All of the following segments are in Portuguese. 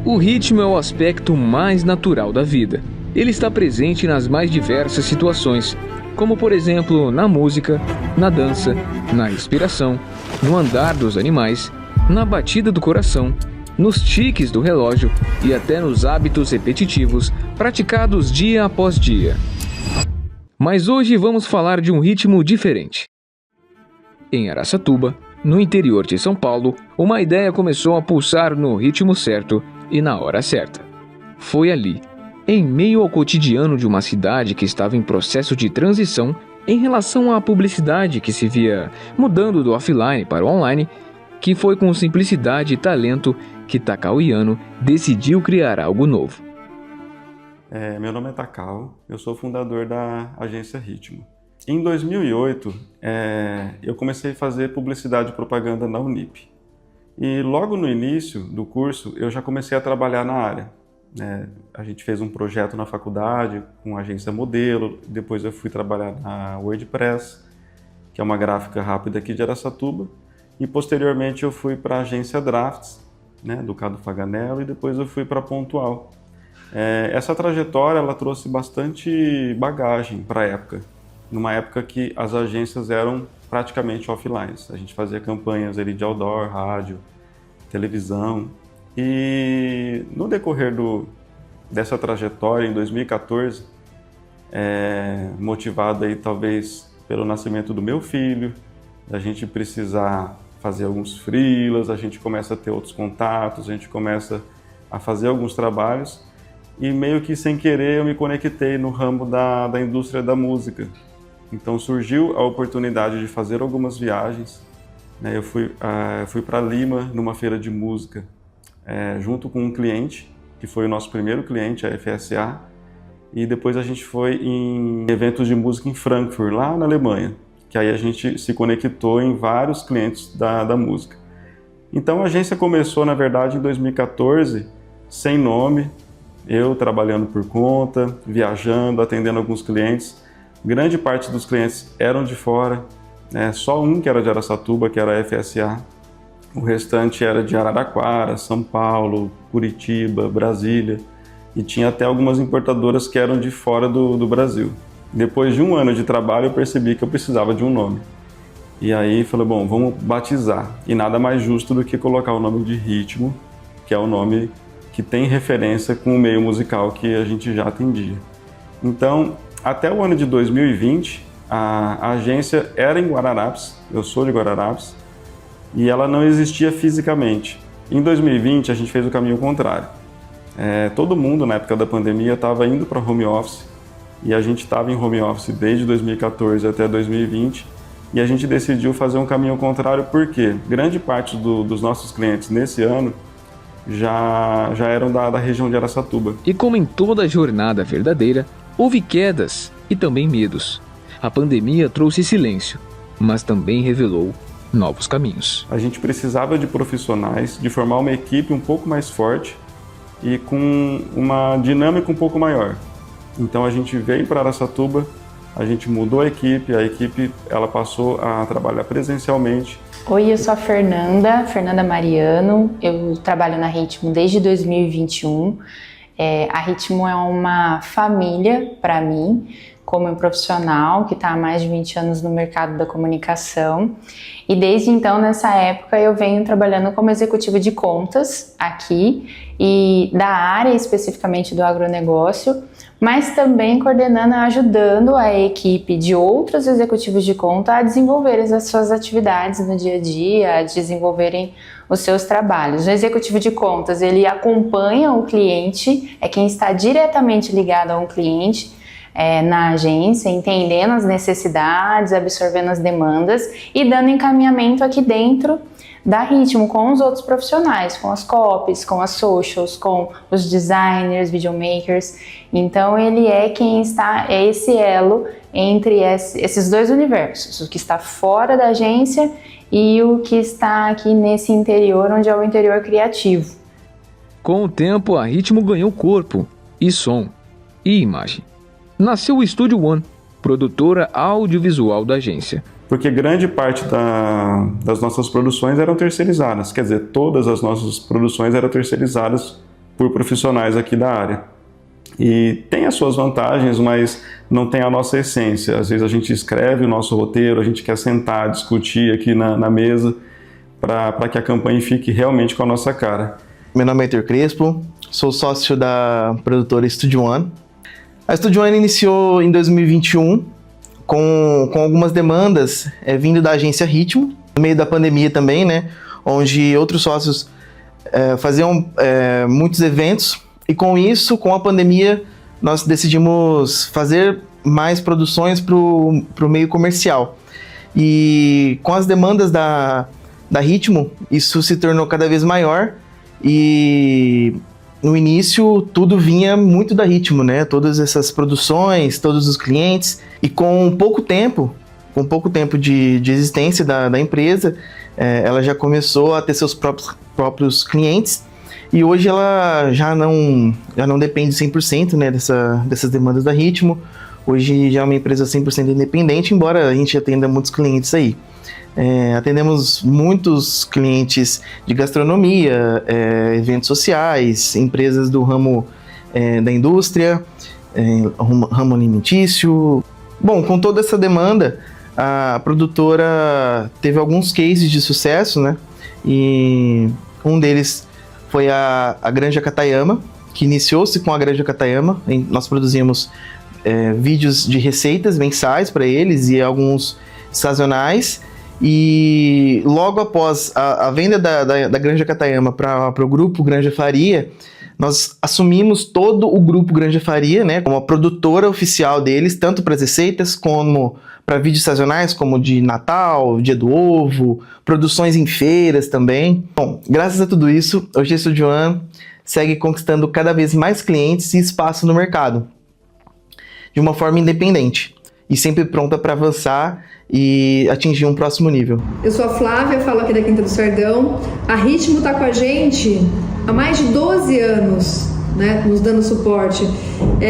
O ritmo é o aspecto mais natural da vida. Ele está presente nas mais diversas situações, como por exemplo na música, na dança, na respiração, no andar dos animais, na batida do coração, nos tiques do relógio e até nos hábitos repetitivos praticados dia após dia. Mas hoje vamos falar de um ritmo diferente. Em Araçatuba, no interior de São Paulo, uma ideia começou a pulsar no ritmo certo e na hora certa. Foi ali, em meio ao cotidiano de uma cidade que estava em processo de transição em relação à publicidade que se via mudando do offline para o online, que foi com simplicidade e talento que Takao Yano decidiu criar algo novo. Meu nome é Takao, eu sou fundador da agência Ritmo. Em 2008, eu comecei a fazer publicidade e propaganda na Unip. E logo no início do curso, eu já comecei a trabalhar na área. A gente fez um projeto na faculdade com a agência Modelo, depois eu fui trabalhar na WordPress, que é uma gráfica rápida aqui de Araçatuba, e posteriormente eu fui para a agência Drafts, do Cado Faganello, e depois eu fui para a Pontual. Essa trajetória ela trouxe bastante bagagem para a época, numa época que as agências eram praticamente offline. A gente fazia campanhas ali de outdoor, rádio, televisão. E no decorrer dessa trajetória, em 2014, motivado aí talvez pelo nascimento do meu filho, a gente precisar fazer alguns freelas, a gente começa a ter outros contatos, a gente começa a fazer alguns trabalhos e meio que sem querer eu me conectei no ramo da indústria da música. Então surgiu a oportunidade de fazer algumas viagens. Eu fui para Lima numa feira de música, junto com um cliente, que foi o nosso primeiro cliente, a FSA, e depois a gente foi em eventos de música em Frankfurt, lá na Alemanha, que aí a gente se conectou em vários clientes da música. Então a agência começou, na verdade, em 2014, sem nome, eu trabalhando por conta, viajando, atendendo alguns clientes. Grande parte dos clientes eram de fora, só um que era de Araçatuba, que era a FSA. O restante era de Araraquara, São Paulo, Curitiba, Brasília. E tinha até algumas importadoras que eram de fora do Brasil. Depois de um ano de trabalho, eu percebi que eu precisava de um nome. E aí falei, bom, vamos batizar. E nada mais justo do que colocar o nome de Ritmo, que é o nome que tem referência com o meio musical que a gente já atendia. Então, até o ano de 2020, a agência era em Guararapes, eu sou de Guararapes, e ela não existia fisicamente. Em 2020, a gente fez o caminho contrário. Todo mundo, na época da pandemia, estava indo para home office, e a gente estava em home office desde 2014 até 2020, e a gente decidiu fazer um caminho contrário porque grande parte dos nossos clientes nesse ano já eram da região de Araçatuba. E como em toda jornada verdadeira, houve quedas e também medos. A pandemia trouxe silêncio, mas também revelou novos caminhos. A gente precisava de profissionais, de formar uma equipe um pouco mais forte e com uma dinâmica um pouco maior. Então a gente veio para Araçatuba, a gente mudou a equipe ela passou a trabalhar presencialmente. Oi, eu sou a Fernanda Mariano, eu trabalho na Ritmo desde 2021. A Ritmo é uma família para mim, como profissional que está há mais de 20 anos no mercado da comunicação. E desde então, nessa época, eu venho trabalhando como executiva de contas aqui e da área especificamente do agronegócio, mas também coordenando e ajudando a equipe de outros executivos de conta a desenvolverem as suas atividades no dia a dia, a desenvolverem os seus trabalhos. O executivo de contas, ele acompanha o cliente, é quem está diretamente ligado a um cliente, na agência, entendendo as necessidades, absorvendo as demandas e dando encaminhamento aqui dentro da Ritmo com os outros profissionais, com as copies, com as socials, com os designers, videomakers. Então ele é quem está, é esse elo entre esses dois universos, o que está fora da agência e o que está aqui nesse interior, onde é o interior criativo. Com o tempo, a Ritmo ganhou corpo, e som, e imagem. Nasceu o Estúdio One, produtora audiovisual da agência. Porque grande parte das nossas produções eram terceirizadas, quer dizer, todas as nossas produções eram terceirizadas por profissionais aqui da área. E tem as suas vantagens, mas não tem a nossa essência. Às vezes a gente escreve o nosso roteiro, a gente quer sentar, discutir aqui na mesa para que a campanha fique realmente com a nossa cara. Meu nome é Heitor Crespo, sou sócio da produtora Studio One. A Studio One iniciou em 2021 com algumas demandas vindo da agência Ritmo, no meio da pandemia também, né, onde outros sócios faziam muitos eventos, e com isso, com a pandemia, nós decidimos fazer mais produções para o meio comercial. E com as demandas da Ritmo, isso se tornou cada vez maior, e no início tudo vinha muito da Ritmo, né? Todas essas produções, todos os clientes, e com pouco tempo de existência da empresa, ela já começou a ter seus próprios clientes, e hoje ela já não depende 100%, né, dessas demandas da Ritmo. Hoje já é uma empresa 100% independente, embora a gente atenda muitos clientes aí. Atendemos muitos clientes de gastronomia, eventos sociais, empresas do ramo da indústria, ramo alimentício. Bom, com toda essa demanda, a produtora teve alguns cases de sucesso, né? E um deles foi a Granja Katayama, que iniciou-se com a Granja Katayama. Nós produzimos vídeos de receitas mensais para eles e alguns sazonais. E logo após a venda da Granja Katayama para o grupo Granja Faria, nós assumimos todo o grupo Granja Faria, né, como a produtora oficial deles, tanto para as receitas como para vídeos sazonais, como de Natal, Dia do Ovo, produções em feiras também. Bom, graças a tudo isso, hoje a Studio One segue conquistando cada vez mais clientes e espaço no mercado, de uma forma independente e sempre pronta para avançar e atingir um próximo nível. Eu sou a Flávia, falo aqui da Quinta do Sardão. A Ritmo está com a gente há mais de 12 anos, né, nos dando suporte. E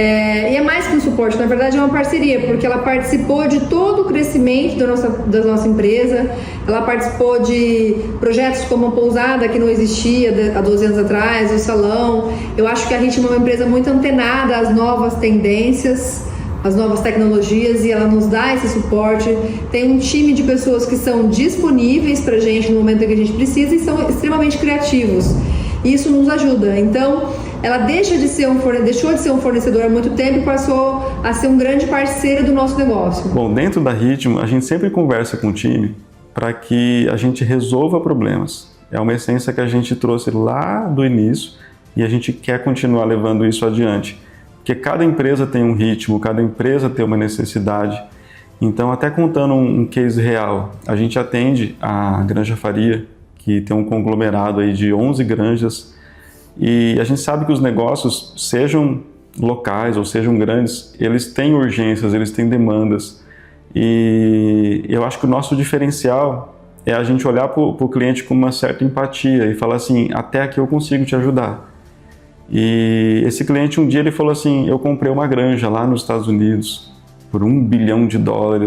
é mais que um suporte, na verdade é uma parceria, porque ela participou de todo o crescimento da nossa empresa, ela participou de projetos como a Pousada, que não existia há 12 anos atrás, o Salão. Eu acho que a Ritmo é uma empresa muito antenada às novas tendências, as novas tecnologias, e ela nos dá esse suporte. Tem um time de pessoas que são disponíveis para a gente no momento em que a gente precisa e são extremamente criativos. E isso nos ajuda. Então, ela deixou de ser um fornecedor há muito tempo e passou a ser um grande parceiro do nosso negócio. Bom, dentro da Ritmo, a gente sempre conversa com o time para que a gente resolva problemas. É uma essência que a gente trouxe lá do início e a gente quer continuar levando isso adiante. Porque cada empresa tem um ritmo, cada empresa tem uma necessidade. Então, até contando um case real, a gente atende a Granja Faria, que tem um conglomerado aí de 11 granjas, e a gente sabe que os negócios, sejam locais ou sejam grandes, eles têm urgências, eles têm demandas. E eu acho que o nosso diferencial é a gente olhar para o cliente com uma certa empatia e falar assim, até aqui eu consigo te ajudar. E esse cliente um dia ele falou assim, eu comprei uma granja lá nos Estados Unidos por $1 bilhão,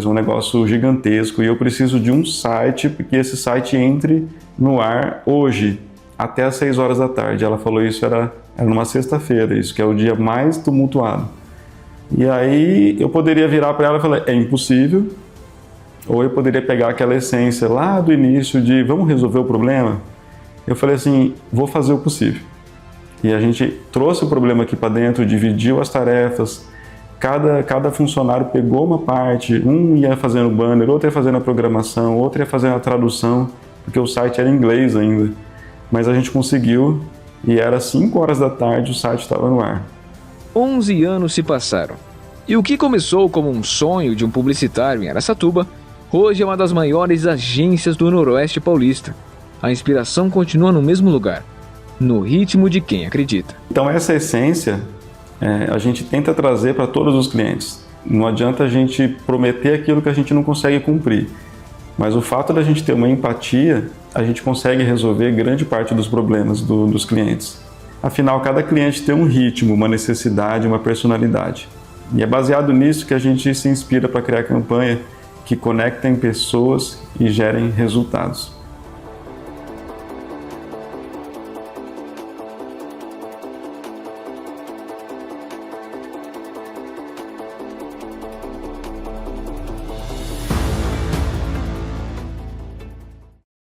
um negócio gigantesco, e eu preciso de um site, porque esse site entre no ar hoje, até às 6 horas da tarde. Ela falou isso, era numa sexta-feira, isso que é o dia mais tumultuado. E aí eu poderia virar para ela e falar, é impossível, ou eu poderia pegar aquela essência lá do início de vamos resolver o problema. Eu falei assim, vou fazer o possível. E a gente trouxe o problema aqui para dentro, dividiu as tarefas, cada funcionário pegou uma parte, um ia fazendo o banner, outro ia fazendo a programação, outro ia fazendo a tradução, porque o site era em inglês ainda. Mas a gente conseguiu, e era 5 horas da tarde, o site estava no ar. 11 anos se passaram. E o que começou como um sonho de um publicitário em Araçatuba, hoje é uma das maiores agências do Noroeste Paulista. A inspiração continua no mesmo lugar, no ritmo de quem acredita. Então essa essência a gente tenta trazer para todos os clientes. Não adianta a gente prometer aquilo que a gente não consegue cumprir. Mas o fato da gente ter uma empatia, a gente consegue resolver grande parte dos problemas dos clientes. Afinal, cada cliente tem um ritmo, uma necessidade, uma personalidade. E é baseado nisso que a gente se inspira para criar campanha que conectem pessoas e gerem resultados.